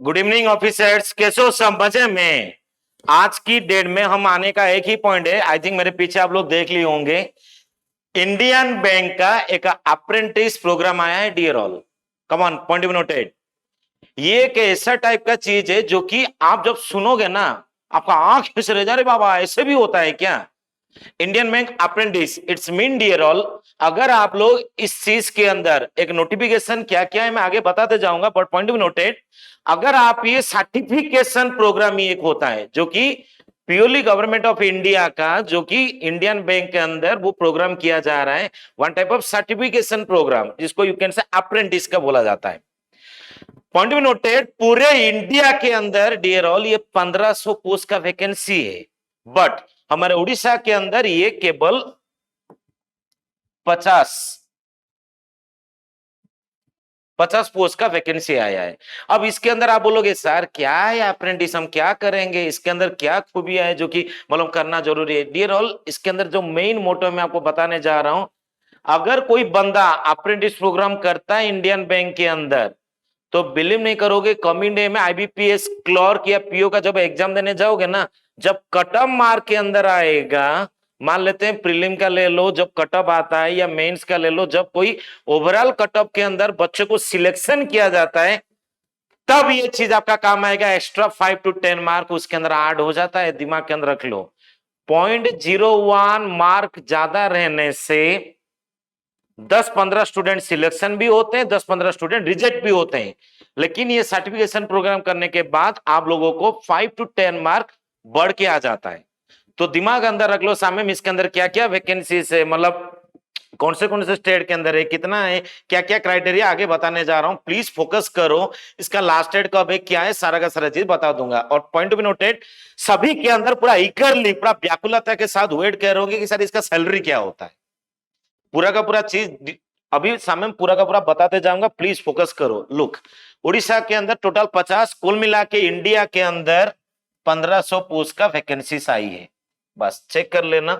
Good evening officers, कैसे हो सब? मजे में? आज की डेट में हम आने का एक ही पॉइंट है, आई थिंक मेरे पीछे आप लोग देख लिए होंगे। इंडियन बैंक का एक अप्रेंटिस प्रोग्राम आया है, dear all. Come on, point noted. ये एक ऐसा टाइप का चीज है जो कि आप जब सुनोगे ना, आपका आंख फिस रह जा रहे बाबा, ऐसे भी होता है क्या? Indian Bank apprentice, it's mean dear all, अगर आप लोग इस चीज के अंदर एक नोटिफिकेशन क्या क्या है मैं आगे बताते जाऊंगा, बट पॉइंट बी नोटेड, अगर आप ये सर्टिफिकेशन प्रोग्राम ही एक होता है जो कि प्योरली गवर्नमेंट ऑफ इंडिया का, जो कि इंडियन बैंक के अंदर वो प्रोग्राम किया जा रहा है, one type of certification programme, जिसको यू कैन से अप्रेंटिस का बोला जाता है। पॉइंट बी नोटेड, पूरे इंडिया के अंदर डियर ऑल ये 1500 पोस्ट का वैकेंसी है, बट हमारे उड़ीसा के अंदर ये केवल 50 पोस्ट का वैकेंसी आया है। अब इसके अंदर आप बोलोगे सर क्या है अप्रेंटिस, हम क्या करेंगे, इसके अंदर क्या खूबियां है जो कि मतलब करना जरूरी है? डियर ऑल, इसके अंदर जो मेन मोटो मैं आपको बताने जा रहा हूं, अगर कोई बंदा अप्रेंटिस प्रोग्राम करता है इंडियन बैंक के अंदर, तो बिलीव नहीं करोगे, कमिंग डे में आईबीपीएस क्लर्क या पीओ का जब एग्जाम देने जाओगे ना, जब कट ऑफ मार्क के अंदर आएगा, मान लेते हैं प्रीलिम का ले लो, जब कट ऑफ आता है, या मेंस का ले लो, जब कोई ओवरऑल कट ऑफ के अंदर बच्चे को सिलेक्शन किया जाता है, तब ये चीज आपका काम आएगा। एक्स्ट्रा 5 to 10 मार्क उसके अंदर ऐड हो जाता है, दिमाग के अंदर रख लो। 0.01 मार्क ज्यादा रहने से 10-15 स्टूडेंट सिलेक्शन भी होते हैं, 10-15 स्टूडेंट रिजेक्ट भी होते हैं, लेकिन ये सर्टिफिकेशन प्रोग्राम करने के बाद आप लोगों को 5 to 10 मार्क बढ़ के आ जाता है। तो दिमाग अंदर रख लो सामने, इसके अंदर क्या क्या वैकेंसी है, मतलब कौन से स्टेट के अंदर है, कितना है, क्या क्या क्राइटेरिया, आगे बताने जा रहा हूं, प्लीज फोकस करो। इसका लास्ट डेट कब है, क्या है, सारा का सारा चीज बता दूंगा। और पॉइंट टू बी नोटेड, सभी के अंदर पूरा इकरली, पूरा व्याकुलता के साथ वेट कर रहे होंगे कि सर इसका सैलरी क्या होता है, पूरा का पूरा चीज अभी सामने पूरा का पूरा बताते जाऊंगा, प्लीज फोकस करो। लुक, उड़ीसा के अंदर टोटल 50, कुल मिला के इंडिया के अंदर 1500 पोस्ट का वैकेंसीज आई है, बस चेक कर लेना।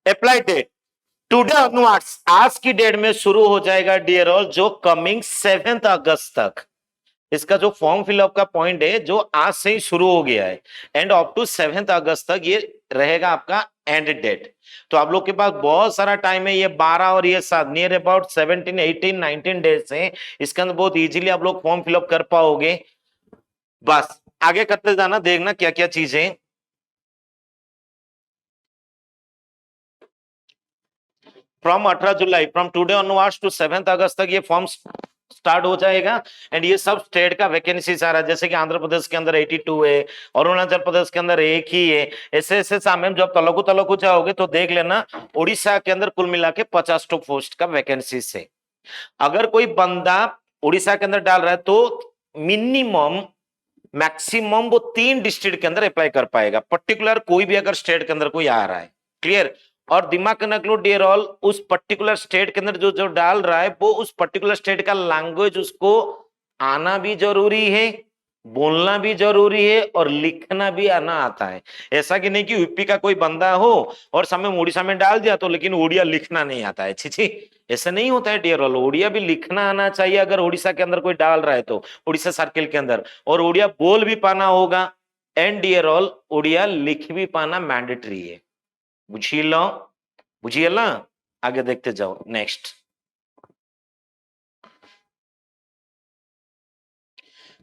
अप्लाई डेट टुडे ऑनवर्ड्स, आज की डेट में शुरू हो जाएगा डियर ऑल, जो कमिंग 7 अगस्त तक। इसका जो फॉर्म फिलअप का पॉइंट है जो आज से ही शुरू हो गया है, एंड अप टू 7 अगस्त तक ये रहेगा आपका एंड डेट। तो आप लोग के पास बहुत सारा टाइम है, ये 12 और ये 7, नियर अबाउट 17, 18, 19 डेज है। इसके अंदर बहुत इजीली आप लोग फॉर्म फिलअप कर पाओगे। बस आगे करते जाना, देखना क्या क्या चीजें। From 18 July, from today onwards to 7 August तक ये फॉर्म स्टार्ट हो जाएगा, एंड ये सब स्टेट का वैकेंसी आ रहा है, जैसे कि आंध्र प्रदेश के अंदर 82 है, अरुणाचल प्रदेश के अंदर एक ही है, ऐसे ऐसे सामने जब तलकू तलकू जाओगे तो देख लेना, उड़ीसा के अंदर कुल मिला के 50 पोस्ट का वैकेंसी है। अगर कोई बंदा उड़ीसा के अंदर डाल रहा है तो मिनिमम मैक्सिमम वो 3 डिस्ट्रिक्ट के अंदर अप्लाई कर पाएगा, पर्टिकुलर कोई भी अगर स्टेट के अंदर कोई आ रहा है। क्लियर? और दिमाग के नकलो डियर ऑल, उस पर्टिकुलर स्टेट के अंदर जो जो डाल रहा है वो उस पर्टिकुलर स्टेट का लैंग्वेज उसको आना भी जरूरी है, बोलना भी जरूरी है, और लिखना भी आना आता है। ऐसा कि नहीं कि यूपी का कोई बंदा हो और सामने उड़ीसा में डाल दिया तो लेकिन उड़िया लिखना नहीं आता है, छी छी, ऐसा नहीं होता है डियर ऑल। उड़िया भी लिखना आना चाहिए, अगर उड़ीसा के अंदर कोई डाल रहा है तो उड़ीसा सर्किल के अंदर, और उड़िया बोल भी पाना होगा, एंड डियर ऑल उड़िया लिख भी पाना मैंडेटरी है। बुझिए ना, आगे देखते जाओ। नेक्स्ट,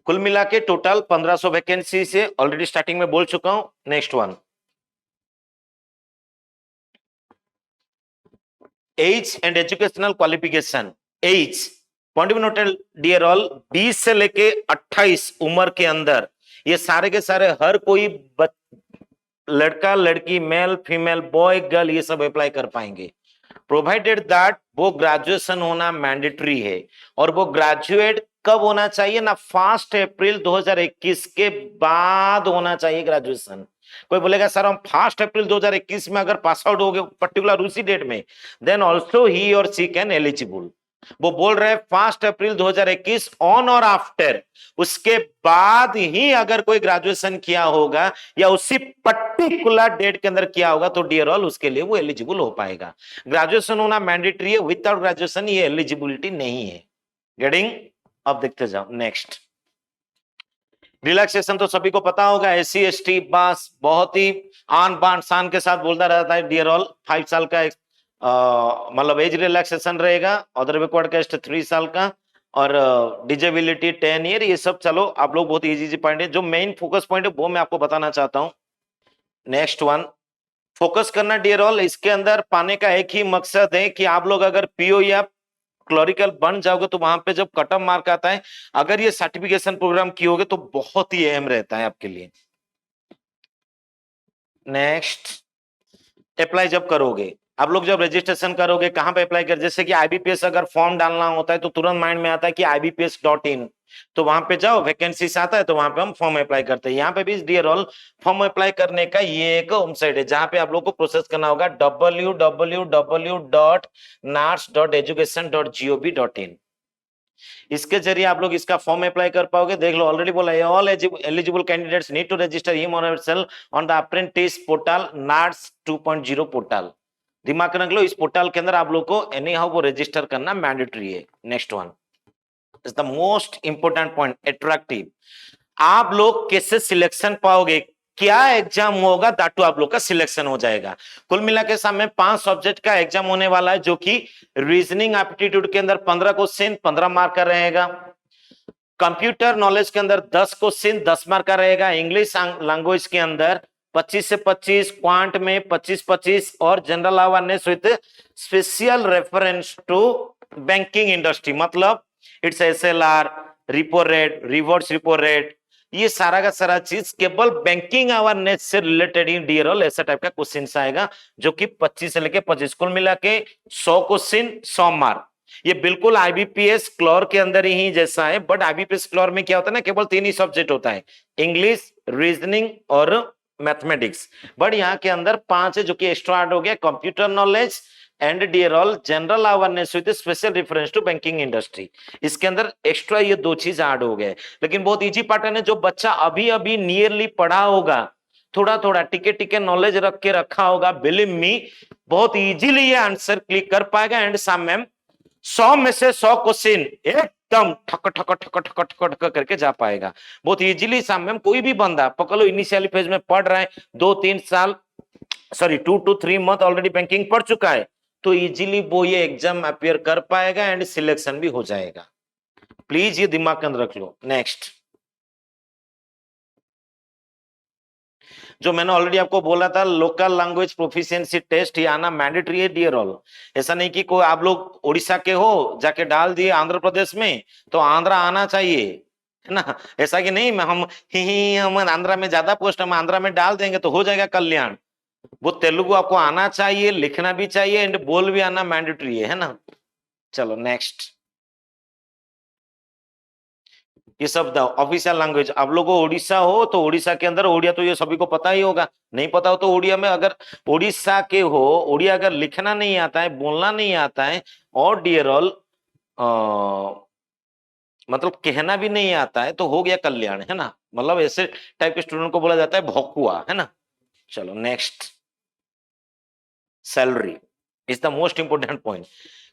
कुल मिला के टोटल 1500 वैकेंसी से ऑलरेडी स्टार्टिंग में बोल चुका हूं। Next one, age and educational qualification. Age point of noted dear all, 20 से लेके 28 उम्र के अंदर ये सारे के सारे हर कोई लड़का लड़की, मेल फीमेल, बॉय गर्ल, ये सब अप्लाई कर पाएंगे, प्रोवाइडेड दैट वो ग्रेजुएशन होना मैंडेटरी है। और वो ग्रेजुएट कब होना चाहिए ना, 1 अप्रैल 2021 के बाद होना चाहिए ग्रेजुएशन। कोई बोलेगा सर हम 1 अप्रैल 2021 में अगर पास आउट हो गए पर्टिकुलर उसी डेट में, देन ऑल्सो ही और सी कैन एलिजिबल। वो बोल रहे हैं 1 अप्रैल 2021 ऑन और आफ्टर, उसके बाद ही अगर कोई ग्रेजुएशन किया होगा या उसी पर्टिकुलर डेट के अंदर किया होगा तो डियर ऑल उसके लिए वो एलिजिबल हो पाएगा। ग्रेजुएशन होना मैंडेटरी है, विदाउट ग्रेजुएशन ये एलिजिबिलिटी नहीं है। गेटिंग? अब देखते जाओ नेक्स्ट। रिलैक्सेशन तो सभी को पता होगा, एससी एसटी बस बहुत ही आन बान शान के साथ बोलता रहता है डियर ऑल 5 साल का मतलब एज रिलैक्सेशन रहेगा, अदर बैकवर्ड कास्ट 3 साल का, और डिजेबिलिटी 10 ईयर। ये सब चलो आप लोग बहुत इजी पॉइंट है, जो मेन फोकस पॉइंट है वो मैं आपको बताना चाहता हूं। नेक्स्ट वन, फोकस करना डियर ऑल, इसके अंदर पाने का एक ही मकसद है कि आप लोग अगर पीओ या क्लरिकल बन जाओगे तो वहां पे जब कट ऑफ मार्क आता है, अगर ये सर्टिफिकेशन प्रोग्राम किए तो बहुत ही अहम रहता है आपके लिए। नेक्स्ट, अप्लाई जब करोगे आप लोग, जब रजिस्ट्रेशन करोगे कहां पे अप्लाई कर, जैसे कि आईबीपीएस अगर फॉर्म डालना होता है तो तुरंत माइंड में आता है कि ibps.in, तो वहां पे जाओ, वैकेंसीज आता है तो वहां पे हम फॉर्म अप्लाई करते हैं। यहाँ पे भी डियर ऑल फॉर्म अप्लाई करने का ये एक वेबसाइट है जहां पे आप लोग को प्रोसेस करना होगा www.nars.education.gov.in। इसके जरिए आप लोग इसका फॉर्म अप्लाई कर पाओगे। देख लो ऑलरेडी बोला है, all eligible candidates need to register him और herself on the apprentice portal NATS 2.0 portal. दिमाग रख लो, इस पोर्टल के अंदर आप लोग को एनी हाउ वो रजिस्टर करना मैंडेटरी है। Next one is the most important point, attractive. आप लोग कैसे सिलेक्शन पाओगे, क्या एग्जाम होगा दाटू आप लोग का सिलेक्शन हो जाएगा। कुल मिला के सामने 5 सब्जेक्ट का एग्जाम होने वाला है, जो कि रीजनिंग एप्टीट्यूड के अंदर 15 क्वेश्चन 15 मार्क का रहेगा, कंप्यूटर नॉलेज के अंदर 10 क्वेश्चन 10 मार्क का रहेगा, इंग्लिश लैंग्वेज के अंदर 25 से 25, क्वांट में 25-25, और general awareness with special reference to banking industry, मतलब it's SLR, repo rate, reverse repo rate, ये सारा का सारा चीज केवल बैंकिंग अवेयरनेस से रिलेटेड ही डियर ऑल ऐसा टाइप का क्वेश्चन आएगा, जो कि 25 से लेके 25 कुल मिला के 100 क्वेश्चन 100 मार्क। ये बिल्कुल आईबीपीएस क्लॉर के अंदर ही जैसा है, बट आईबीपीएस क्लॉर में क्या होता है ना, केवल 3 ही सब्जेक्ट होता है, इंग्लिश, रीजनिंग और मैथमेटिक्स, बट यहाँ के अंदर 5 है, जो कि एक्स्ट्रा ऐड हो गया, computer knowledge and dear all general awareness with special reference to banking industry. इसके अंदर एक्स्ट्रा ये 2 चीज ऐड हो गए, लेकिन बहुत इजी पैटर्न है। जो बच्चा अभी अभी नियरली पढ़ा होगा, थोड़ा थोड़ा टिके टिके नॉलेज रख के रखा होगा, बिलीव मी बहुत इजीली ये आंसर क्लिक कर पाएगा, एंड साम मैम 100 में से 100 क्वेश्चन एकदम ठक ठक ठक ठक ठक ठक करके जा पाएगा बहुत इजीली। साम मैम कोई भी बंदा पकड़ लो, इनिशियली फेज में पढ़ रहा है, 2-3 साल, sorry 2 to 3 month already banking पढ़ चुका है, तो इजीली वो ये एग्जाम अपियर कर पाएगा एंड सिलेक्शन भी हो जाएगा। प्लीज ये दिमाग के अंदर रख लो। नेक्स्ट, जो मैंने ऑलरेडी आपको बोला था, लोकल लैंग्वेज प्रोफिशिएंसी टेस्ट ये आना मैंडेटरी है डियर ऑल। ऐसा नहीं कि कोई आप लोग उड़ीसा के हो जाके डाल दिए आंध्र प्रदेश में तो आंध्रा आना चाहिए, है ना, ऐसा कि नहीं हम आंध्रा में ज्यादा पोस्ट हम आंध्रा में डाल देंगे तो हो जाएगा कल्याण। वो तेलुगु आपको आना चाहिए, लिखना भी चाहिए एंड बोल भी आना मैंडेटरी है ना। चलो नेक्स्ट, ये सब ऑफिशियल लैंग्वेज। आप लोगों को उड़ीसा हो तो उड़ीसा के अंदर ओडिया तो ये सभी को पता ही होगा, नहीं पता हो तो ओडिया में, अगर उड़ीसा के हो ओडिया अगर लिखना नहीं आता है, बोलना नहीं आता है, और डियर ऑल मतलब कहना भी नहीं आता है, तो हो गया कल्याण, है ना, मतलब ऐसे टाइप के स्टूडेंट को बोला जाता है भोकुआ, है ना। चलो next, salary is the most important point.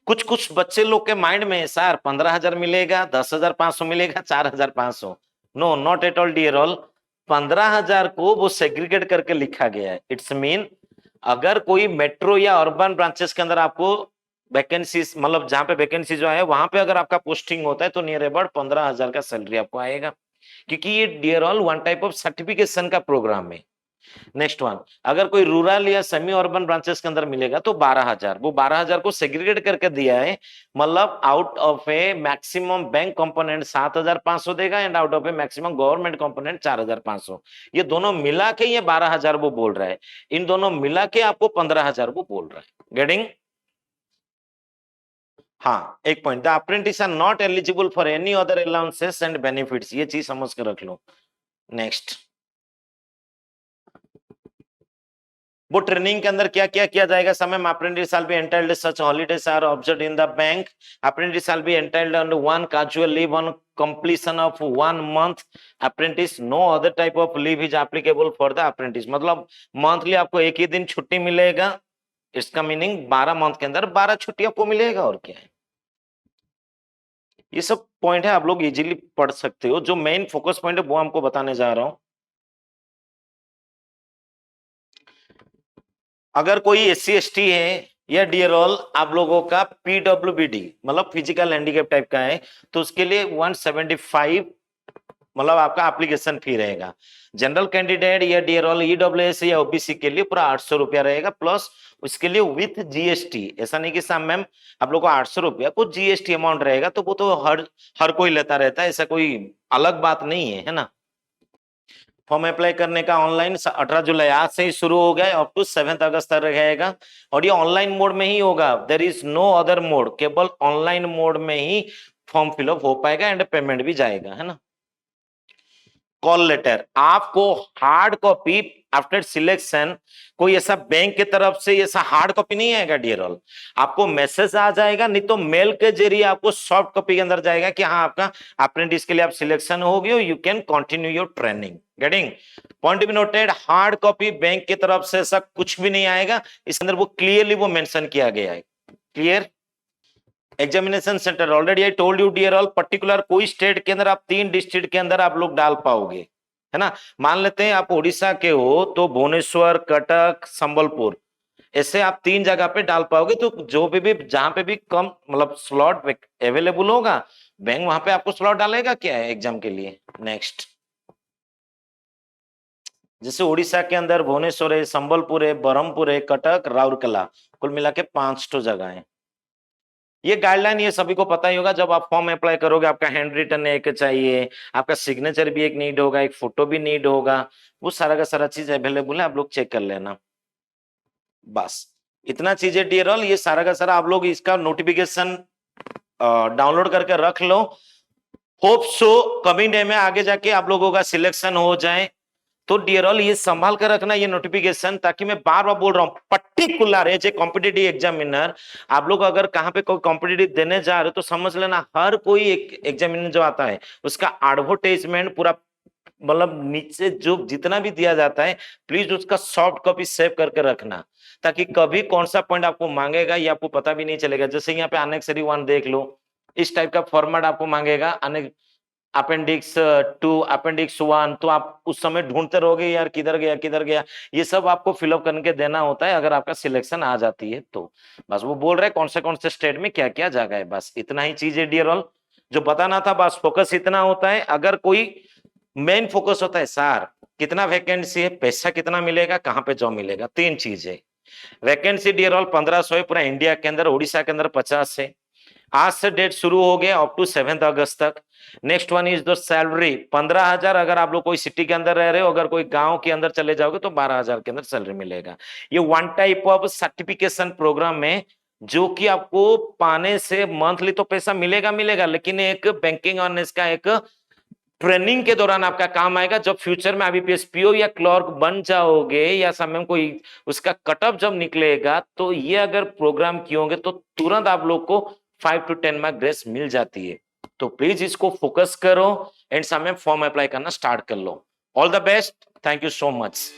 कुछ कुछ बच्चे लोग के माइंड में सर 15,000 मिलेगा, 10,500 मिलेगा, 4,500, no not at all dear all. 15,000 को वो सेग्रीगेट करके लिखा गया है। इट्स मीन अगर कोई मेट्रो या अर्बन ब्रांचेस के अंदर आपको वैकेंसी, मतलब जहां पे वैकेंसी जो है वहां पे अगर आपका पोस्टिंग होता है तो नियर अबाउट 15,000 का सैलरी आपको आएगा, क्योंकि ये dear all one type of certification का प्रोग्राम है। नेक्स्ट वन, अगर कोई रूरल या सेमी अर्बन ब्रांचेस के अंदर मिलेगा तो 12,000, वो 12,000 को सेग्रीगेट करके दिया है, मतलब out of A maximum bank component 7,500 देगा and out of A maximum government component 4,500, ये दोनों मिला के ये 12,000 वो बोल रहा है, इन दोनों मिला के आपको 15,000 वो बोल रहा है। गेटिंग? हाँ, एक point, the apprentice are not eligible for any other allowances and benefits, ये चीज समझ के रख लो। नेक्स्ट, वो ट्रेनिंग के अंदर क्या क्या किया जाएगा, समय apprentice shall be entitled such holidays are observed in the bank, apprentice shall be entitled on 1 casual leave on completion of 1 month apprentice, no other type of leave is applicable for the apprentice, मतलब monthly आपको एक ही दिन छुट्टी मिलेगा, इसका meaning 12 month के अंदर 12 छुट्टी आपको मिलेगा, और क्या है। ये सब पॉइंट है, आप लोग इजीली पढ़ सकते हो। जो मेन फोकस पॉइंट है वो हमको बताने जा रहा हूं। अगर कोई SC ST है या डियरॉल आप लोगों का PWBD मतलब फिजिकल हैंडीकैप टाइप का है, तो उसके लिए 175 मतलब आपका एप्लीकेशन फी रहेगा। जनरल कैंडिडेट या डियरॉल EWS या OBC के लिए पूरा 800 रुपया रहेगा, प्लस उसके लिए विथ GST। ऐसा नहीं कि साहब मैम आप लोग को 800 रुपया कुछ GST अमाउंट रहेगा, तो वो तो हर कोई लेता रहता है, ऐसा कोई अलग बात नहीं है ना। फॉर्म अप्लाई करने का ऑनलाइन 18 जुलाई आज से ही शुरू हो गया, अप टू 7 अगस्त तक रहेगा, और ये ऑनलाइन मोड में ही होगा। There is no other mode, केवल ऑनलाइन मोड में ही फॉर्म फिलअप हो पाएगा एंड पेमेंट भी जाएगा, है ना। कॉल लेटर आपको हार्ड कॉपी आफ्टर सिलेक्शन, कोई ऐसा बैंक की तरफ से ऐसा हार्ड कॉपी नहीं आएगा डियर ऑल, आपको मैसेज आ जाएगा, नहीं तो मेल के जरिए आपको सॉफ्ट कॉपी के अंदर जाएगा कि हाँ आपका अप्रेंटिस के लिए आप सिलेक्शन हो गए, you can continue your training. Getting point be noted, hard copy bank की तरफ से ऐसा कुछ भी नहीं आएगा, इसके अंदर वो क्लियरली वो मेंशन किया गया है। Clear. Examination centre already I told you dear all, particular कोई स्टेट के अंदर आप 3 डिस्ट्रिक्ट के अंदर आप लोग डाल पाओगे, है ना। मान लेते हैं आप उड़ीसा के हो तो भुवनेश्वर, कटक, संबलपुर, ऐसे आप 3 जगह पे डाल पाओगे। तो जो भी जहां पे भी कम मतलब स्लॉट अवेलेबल होगा, बैंक वहां पे आपको स्लॉट डालेगा क्या है एग्जाम के लिए। नेक्स्ट, जैसे उड़ीसा के अंदर भुवनेश्वर है, संबलपुर है, बरहमपुर है, कटक, राउरकेला, कुल मिला के 5 जगह है। ये गाइडलाइन ये सभी को पता ही होगा। जब आप फॉर्म अप्लाई करोगे आपका हैंड रिटन एक चाहिए, आपका सिग्नेचर भी एक नीड होगा, एक फोटो भी नीड होगा, वो सारा का सारा चीज अवेलेबल है, आप लोग चेक कर लेना। बस इतना चीजें डियर ऑल, ये सारा का सारा आप लोग इसका नोटिफिकेशन डाउनलोड करके रख लो। होप सो कमिंग डे में आगे जाके आप लोगों का सिलेक्शन हो जाए। तो डियर ऑल ये संभाल कर रखना ये नोटिफिकेशन, ताकि मैं बार बार बोल रहा हूं particular as a competitive examiner, आप लोग अगर कहां पे कोई कॉम्पिटिटिव देने जा रहे हो तो समझ लेना हर कोई एक एग्जामिनर जो आता है उसका एडवर्टाइजमेंट पूरा मतलब नीचे जो जितना भी दिया जाता है प्लीज उसका सॉफ्ट कॉपी सेव करके रखना, ताकि कभी कौन सा पॉइंट आपको मांगेगा ये आपको पता भी नहीं चलेगा। जैसे यहाँ पे अनेक्सरी 1 देख लो, इस टाइप का फॉर्मेट आपको मांगेगा, अपेंडिक्स 2, अपेंडिक्स 1, तो आप उस समय ढूंढते रहोगे यार किधर गया किधर गया, ये सब आपको फिलअप करके देना होता है अगर आपका सिलेक्शन आ जाती है तो। बस वो बोल रहे हैं कौन से स्टेट में क्या क्या जगह है, बस इतना ही चीज है डियर ऑल जो बताना था। बस फोकस इतना होता है, अगर कोई मेन फोकस होता है सर कितना वैकेंसी है, पैसा कितना मिलेगा, कहाँ पे जॉब मिलेगा, 3 चीज है। वैकेंसी डियर ऑल 1500 है पूरा इंडिया के अंदर, उड़ीसा के अंदर 50 है। आज से डेट शुरू हो गया अप टू 7 अगस्त तक। Next one is the salary 15,000, अगर आप लोग कोई सिटी के अंदर रह रहे हो, अगर कोई गांव के अंदर चले जाओगे तो 12,000 के अंदर सैलरी मिलेगा। ये one type of certification programme है जो कि आपको पाने से मंथली तो पैसा मिलेगा मिलेगा, लेकिन एक बैंकिंग और इसका एक ट्रेनिंग के दौरान आपका काम आएगा। जब फ्यूचर में IBPS PO या क्लर्क बन जाओगे या समय में कोई उसका कटअप जब निकलेगा, तो ये अगर प्रोग्राम किए होंगे तो तुरंत आप लोग को 5 to 10 मार्क ग्रेस मिल जाती है। तो प्लीज इसको फोकस करो एंड समय फॉर्म अप्लाई करना स्टार्ट कर लो। All the best, thank you so much.